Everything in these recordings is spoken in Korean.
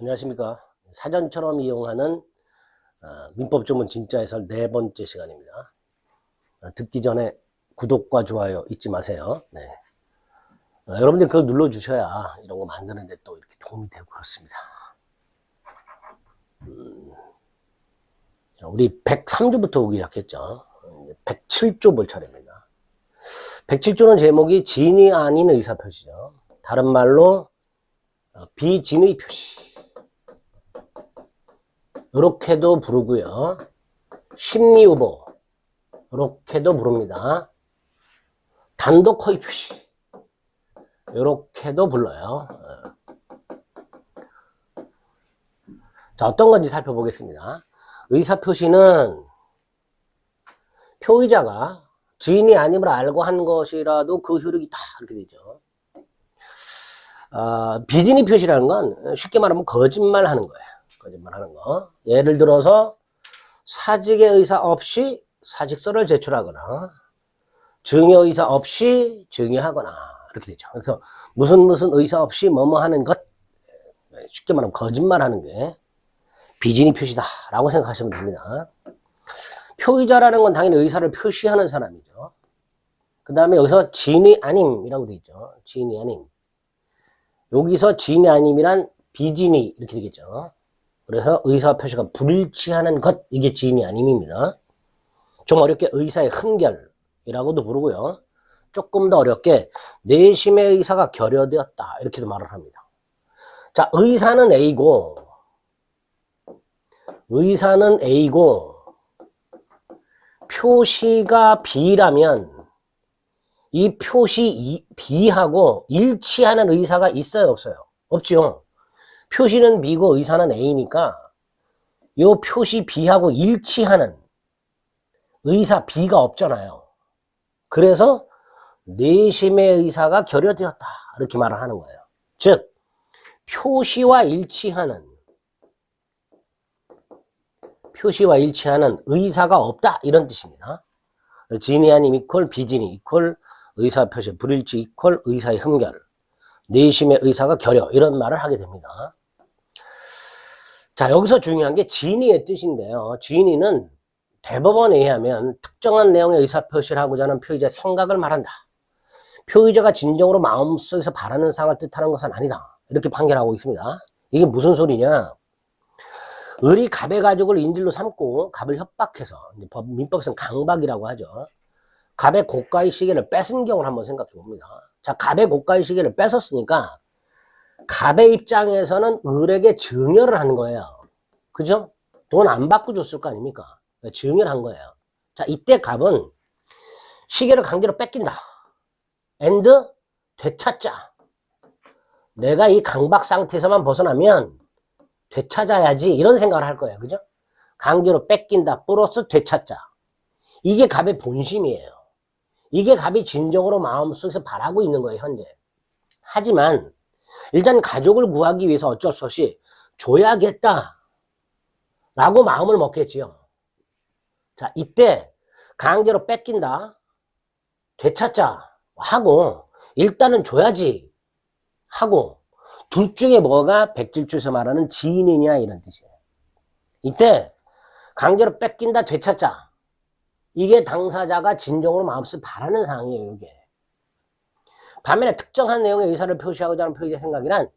안녕하십니까. 사전처럼 이용하는 민법 전문 진짜 해설 4번째 시간입니다. 듣기 전에 구독과 좋아요 잊지 마세요. 네. 여러분들 그걸 눌러주셔야 이런 거 만드는데 또 이렇게 도움이 되고 그렇습니다. 우리 103조부터 오기 시작했죠. 107조 볼 차례입니다. 107조는 제목이 진이 아닌 의사표시죠. 다른 말로 비진의 표시. 이렇게도 부르고요. 심리후보 이렇게도 부릅니다. 단독 허위 표시 이렇게도 불러요. 자, 어떤 건지 살펴보겠습니다. 의사표시는 표의자가 주인이 아님을 알고 한 것이라도 그 효력이 다 이렇게 되죠. 비진의 표시라는 건 쉽게 말하면 거짓말 하는 거예요. 거짓말 하는 거. 예를 들어서 사직의 의사 없이 사직서를 제출하거나 증여 의사 없이 증여하거나 이렇게 되죠. 그래서 무슨 의사 없이 뭐뭐 하는 것, 쉽게 말하면 거짓말 하는 게 비진의 표시다 라고 생각하시면 됩니다. 표의자라는 건 당연히 의사를 표시하는 사람이죠. 그 다음에 여기서 진이 아님이라고 되어 있죠. 진이 아님. 여기서 진이 아님이란 비진이 이렇게 되겠죠. 그래서 의사 표시가 불일치하는 것, 이게 진이 아님입니다. 좀 어렵게 의사의 흠결이라고도 부르고요. 조금 더 어렵게 내심의 의사가 결여되었다 이렇게도 말을 합니다. 자, 의사는 A고 표시가 B라면 이 표시 B하고 일치하는 의사가 있어요, 없어요? 없죠. 표시는 B고 의사는 A니까 이 표시 B하고 일치하는 의사 B가 없잖아요. 그래서 내심의 의사가 결여되었다 이렇게 말을 하는 거예요. 즉 표시와 일치하는 의사가 없다 이런 뜻입니다. 진이 아님 이퀄 비진이 이퀄 의사 표시 불일치 이퀄 의사의 흠결 내심의 의사가 결여 이런 말을 하게 됩니다. 자, 여기서 중요한 게 진의의 뜻인데요. 진의는 대법원에 의하면 특정한 내용의 의사표시를 하고자 하는 표의자의 생각을 말한다. 표의자가 진정으로 마음속에서 바라는 사항을 뜻하는 것은 아니다. 이렇게 판결하고 있습니다. 이게 무슨 소리냐? 을이 갑의 가족을 인질로 삼고 갑을 협박해서 민법에서는 강박이라고 하죠. 갑의 고가의 시계를 뺏은 경우를 한번 생각해 봅니다. 자, 갑의 고가의 시계를 뺏었으니까 갑의 입장에서는 을에게 증여를 하는 거예요. 그죠? 돈 안 받고 줬을 거 아닙니까? 증여를 한 거예요. 자, 이때 갑은 시계를 강제로 뺏긴다. and 되찾자. 내가 이 강박 상태에서만 벗어나면 되찾아야지 이런 생각을 할 거예요. 그죠? 강제로 뺏긴다 플러스 되찾자. 이게 갑의 본심이에요. 이게 갑이 진정으로 마음속에서 바라고 있는 거예요, 현재. 하지만 일단 가족을 구하기 위해서 어쩔 수 없이 줘야겠다 라고 마음을 먹겠지요. 자, 이때 강제로 뺏긴다 되찾자 하고 일단은 줘야지 하고 둘 중에 뭐가 백질주에서 말하는 지인이냐 이런 뜻이에요. 이때 강제로 뺏긴다 되찾자 이게 당사자가 진정으로 마음속에 바라는 상황이에요. 이게 반면에 특정한 내용의 의사를 표시하고자 하는 표의자의 생각이란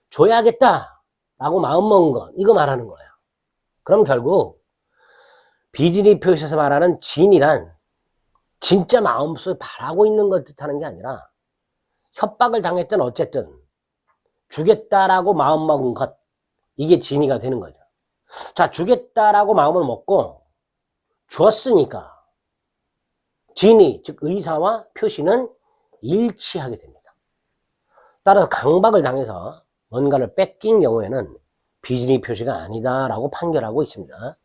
줘야겠다 라고 마음먹은 것 이거 말하는 거예요. 그럼 결국 비진의 표시에서 말하는 진이란 진짜 마음속에 바라고 있는 것 뜻하는 게 아니라 협박을 당했든 어쨌든 주겠다라고 마음먹은 것 이게 진이가 되는 거죠. 자, 주겠다라고 마음을 먹고 주었으니까 진이 즉 의사와 표시는 일치하게 됩니다. 따라서 강박을 당해서 뭔가를 뺏긴 경우에는 비진의 표시가 아니다라고 판결하고 있습니다.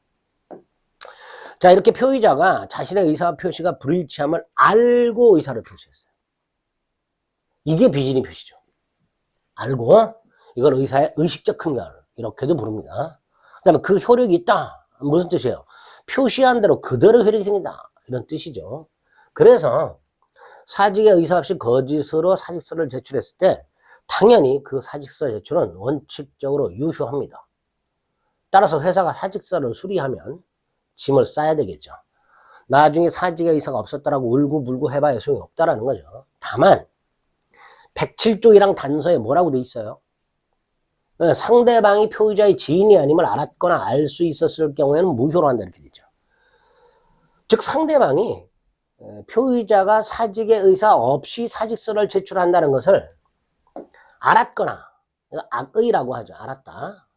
자, 이렇게 표의자가 자신의 의사 표시가 불일치함을 알고 의사를 표시했어요. 이게 비진의 표시죠. 알고 이걸 의사의 의식적 흠결 이렇게도 부릅니다. 그 다음에 그 효력이 있다. 무슨 뜻이에요? 표시한 대로 그대로 효력이 생긴다. 이런 뜻이죠. 그래서 사직의 의사 없이 거짓으로 사직서를 제출했을 때 당연히 그 사직서 제출은 원칙적으로 유효합니다. 따라서 회사가 사직서를 수리하면 짐을 싸야 되겠죠. 나중에 사직의 의사가 없었다라고 울고불고 해봐야 소용이 없다라는 거죠. 다만 107조이랑 단서에 뭐라고 돼 있어요? 상대방이 표의자의 지인이 아님을 알았거나 알 수 있었을 경우에는 무효로 한다 이렇게 되죠. 즉 상대방이 표의자가 사직의 의사 없이 사직서를 제출한다는 것을 알았거나, 악의라고 하죠. 알았다.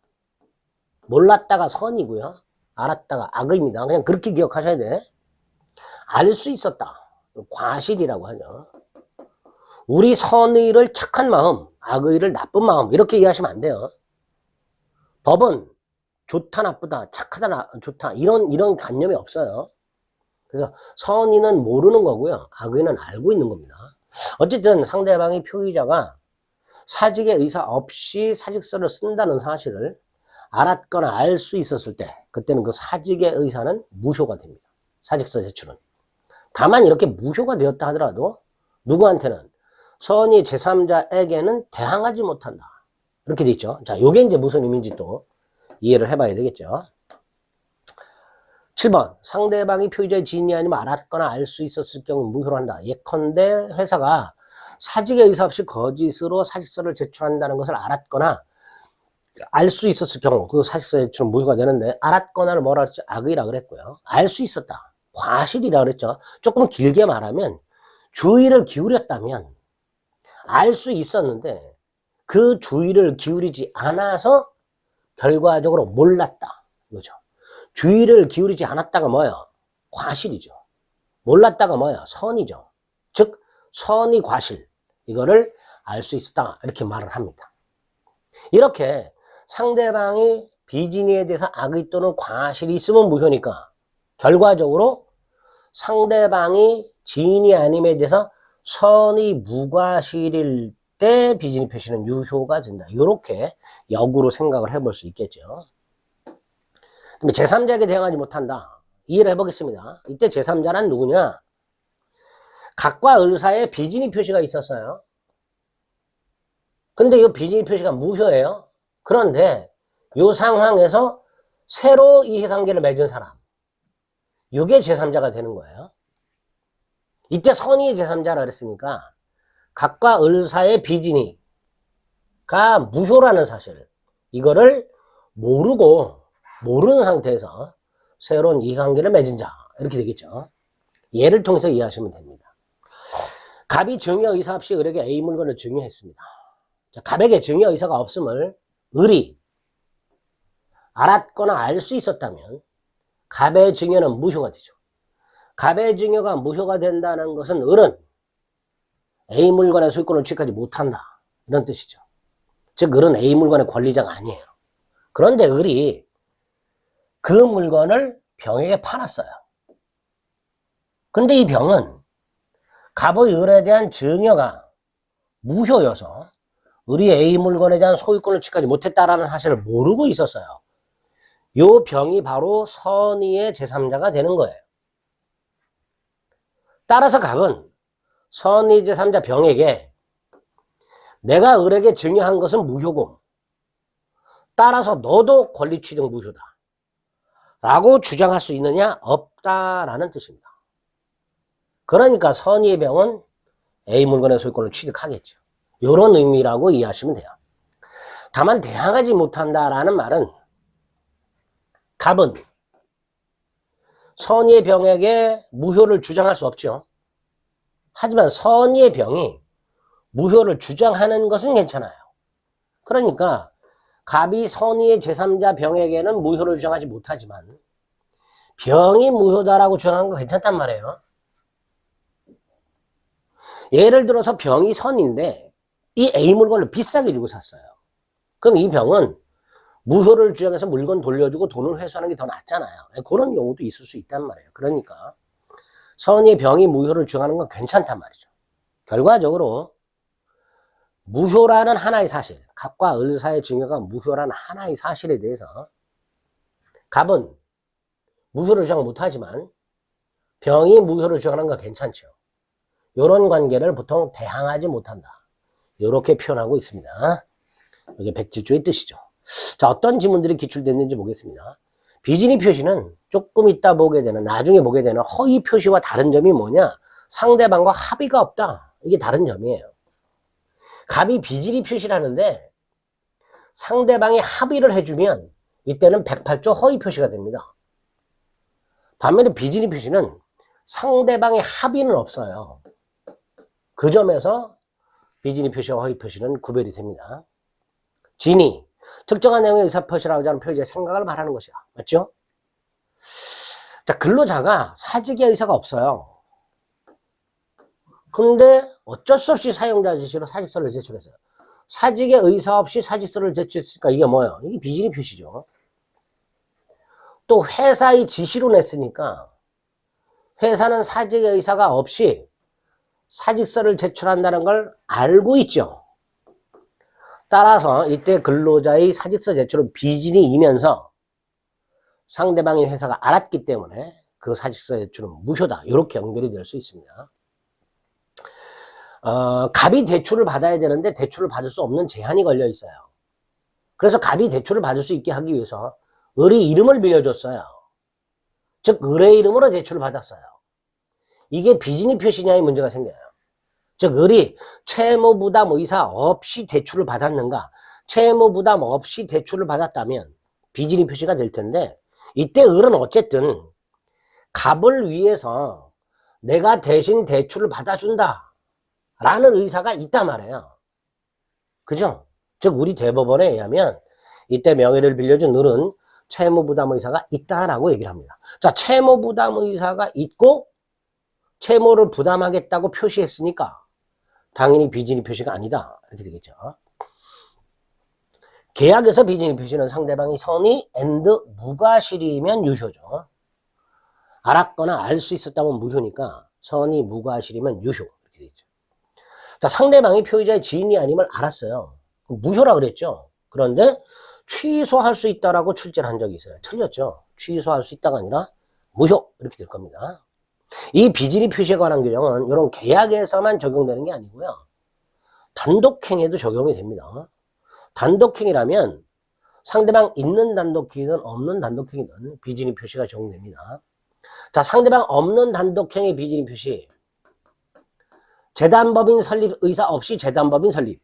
몰랐다가 선이고요. 알았다가 악의입니다. 그냥 그렇게 기억하셔야 돼. 알 수 있었다. 과실이라고 하죠. 우리 선의를 착한 마음, 악의를 나쁜 마음 이렇게 이해하시면 안 돼요. 법은 좋다 나쁘다, 착하다 좋다 이런 관념이 없어요. 그래서 선의는 모르는 거고요. 악의는 알고 있는 겁니다. 어쨌든 상대방이 표의자가 사직의 의사 없이 사직서를 쓴다는 사실을 알았거나 알 수 있었을 때 그때는 그 사직의 의사는 무효가 됩니다. 사직서 제출은. 다만 이렇게 무효가 되었다 하더라도 누구한테는 선의 제3자에게는 대항하지 못한다. 이렇게 돼 있죠. 자, 요게 이제 무슨 의미인지 또 이해를 해봐야 되겠죠. 7번 상대방이 표의자의 지인이 아니면 알았거나 알 수 있었을 경우 무효로 한다. 예컨대 회사가 사직의 의사 없이 거짓으로 사직서를 제출한다는 것을 알았거나 알 수 있었을 경우 그 사직서 제출은 무효가 되는데 알았거나를 뭐라 그랬죠? 악의라 그랬고요. 알 수 있었다. 과실이라 그랬죠. 조금 길게 말하면 주의를 기울였다면 알 수 있었는데 그 주의를 기울이지 않아서 결과적으로 몰랐다. 이거죠. 주의를 기울이지 않았다가 뭐예요? 과실이죠. 몰랐다가 뭐예요? 선이죠. 즉 선의 과실 이거를 알 수 있었다 이렇게 말을 합니다. 이렇게 상대방이 비진이에 대해서 악의 또는 과실이 있으면 무효니까 결과적으로 상대방이 지인이 아님에 대해서 선의 무과실일 때 비진이 표시는 유효가 된다. 이렇게 역으로 생각을 해볼 수 있겠죠. 제3자에게 대항하지 못한다. 이해를 해보겠습니다. 이때 제3자란 누구냐? 각과 을사에 비진이 표시가 있었어요. 근데 이 비진이 표시가 무효예요. 그런데 이 상황에서 새로 이해관계를 맺은 사람, 이게 제3자가 되는 거예요. 이때 선의 제3자라 그랬으니까 각과 을사의 비진이가 무효라는 사실, 이거를 모르는 상태에서 새로운 이해관계를 맺은 자 이렇게 되겠죠. 예를 통해서 이해하시면 됩니다. 갑이 증여 의사 없이 을에게 A 물건을 증여했습니다. 자, 갑에게 증여 의사가 없음을 을이 알았거나 알 수 있었다면 갑의 증여는 무효가 되죠. 갑의 증여가 무효가 된다는 것은 을은 A 물건의 소유권을 취득하지 못한다 이런 뜻이죠. 즉 을은 A 물건의 권리자가 아니에요. 그런데 을이 그 물건을 병에게 팔았어요. 근데 이 병은 갑의 을에 대한 증여가 무효여서 을이 A 물건에 대한 소유권을 취득하지 못했다라는 사실을 모르고 있었어요. 요 병이 바로 선의의 제3자가 되는 거예요. 따라서 갑은 선의 제3자 병에게 내가 을에게 증여한 것은 무효고 따라서 너도 권리 취득 무효다 라고 주장할 수 있느냐? 없다라는 뜻입니다. 그러니까 선의의 병은 A 물건의 소유권을 취득하겠죠. 이런 의미라고 이해하시면 돼요. 다만 대항하지 못한다라는 말은 갑은 선의의 병에게 무효를 주장할 수 없죠. 하지만 선의의 병이 무효를 주장하는 것은 괜찮아요. 그러니까 갑이 선의의 제3자 병에게는 무효를 주장하지 못하지만 병이 무효다라고 주장하는 건 괜찮단 말이에요. 예를 들어서 병이 선인데 이 A 물건을 비싸게 주고 샀어요. 그럼 이 병은 무효를 주장해서 물건 돌려주고 돈을 회수하는 게 더 낫잖아요. 그런 경우도 있을 수 있단 말이에요. 그러니까 선의 병이 무효를 주장하는 건 괜찮단 말이죠. 결과적으로 무효라는 하나의 사실, 갑과 을 사이의 증여가 무효라는 하나의 사실에 대해서 갑은 무효를 주장 못하지만 병이 무효를 주장하는 건 괜찮죠. 이런 관계를 보통 대항하지 못한다. 이렇게 표현하고 있습니다. 이게 백질조의 뜻이죠. 자, 어떤 지문들이 기출됐는지 보겠습니다. 비진이 표시는 조금 이따 보게 되는, 나중에 보게 되는 허위 표시와 다른 점이 뭐냐? 상대방과 합의가 없다. 이게 다른 점이에요. 갑이 비진이 표시라는데 상대방이 합의를 해주면 이때는 108조 허위 표시가 됩니다. 반면에 비진이 표시는 상대방의 합의는 없어요. 그 점에서 비진이 표시와 허위 표시는 구별이 됩니다. 진이 특정한 내용의 의사표시라고 하는 표시의 생각을 말하는 것이다. 맞죠? 자, 근로자가 사직의 의사가 없어요. 근데 어쩔 수 없이 사용자 지시로 사직서를 제출했어요. 사직의 의사 없이 사직서를 제출했으니까 이게 뭐예요? 이게 비진이 표시죠. 또 회사의 지시로 냈으니까 회사는 사직의 의사가 없이 사직서를 제출한다는 걸 알고 있죠. 따라서 이때 근로자의 사직서 제출은 비진이이면서 상대방의 회사가 알았기 때문에 그 사직서 제출은 무효다. 이렇게 연결이 될 수 있습니다. 갑이 대출을 받아야 되는데 대출을 받을 수 없는 제한이 걸려 있어요. 그래서 갑이 대출을 받을 수 있게 하기 위해서 을의 이름을 빌려줬어요. 즉 을의 이름으로 대출을 받았어요. 이게 비진이 표시냐의 문제가 생겨요. 즉 을이 채무부담 의사 없이 대출을 받았는가, 채무부담 없이 대출을 받았다면 비진이 표시가 될 텐데, 이때 을은 어쨌든 갑을 위해서 내가 대신 대출을 받아준다 라는 의사가 있단 말이에요. 그죠? 즉 우리 대법원에 의하면 이때 명예를 빌려준 을은 채무부담 의사가 있다라고 얘기를 합니다. 자, 채무부담 의사가 있고 채무를 부담하겠다고 표시했으니까 당연히 비진이 표시가 아니다. 이렇게 되겠죠. 계약에서 비진이 표시는 상대방이 선의 and 무과실이면 유효죠. 알았거나 알 수 있었다면 무효니까 선의 무과실이면 유효. 이렇게 되겠죠. 자, 상대방이 표의자의 지인이 아님을 알았어요. 무효라 그랬죠. 그런데 취소할 수 있다라고 출제를 한 적이 있어요. 틀렸죠. 취소할 수 있다가 아니라 무효. 이렇게 될 겁니다. 이 비진이 표시에 관한 규정은 이런 계약에서만 적용되는 게 아니고요. 단독행위에도 적용이 됩니다. 단독행위라면 상대방 있는 단독행위든 없는 단독행위든 비진이 표시가 적용됩니다. 자, 상대방 없는 단독행위 비진이 표시. 재단법인 설립 의사 없이 재단법인 설립.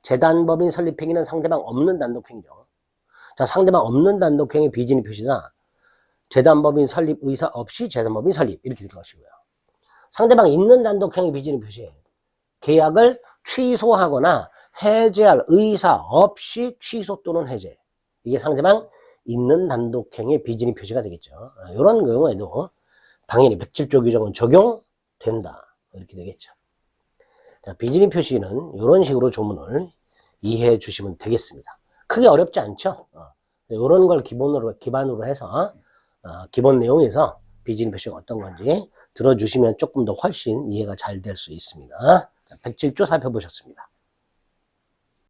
재단법인 설립 행위는 상대방 없는 단독행위죠. 자, 상대방 없는 단독행위 비진이 표시다. 재단법인 설립 의사 없이 재단법인 설립 이렇게 들어가시고요. 상대방 있는 단독행위 비진이 표시. 계약을 취소하거나 해제할 의사 없이 취소 또는 해제. 이게 상대방 있는 단독행위 비진이 표시가 되겠죠. 이런 경우에도 당연히 백질조 규정은 적용된다. 이렇게 되겠죠. 자, 비진이 표시는 이런 식으로 조문을 이해해 주시면 되겠습니다. 크게 어렵지 않죠? 이런 걸 기반으로 해서 기본 내용에서 비진이 표시가 어떤 건지 들어주시면 조금 더 훨씬 이해가 잘 될 수 있습니다. 자, 백질조 살펴보셨습니다.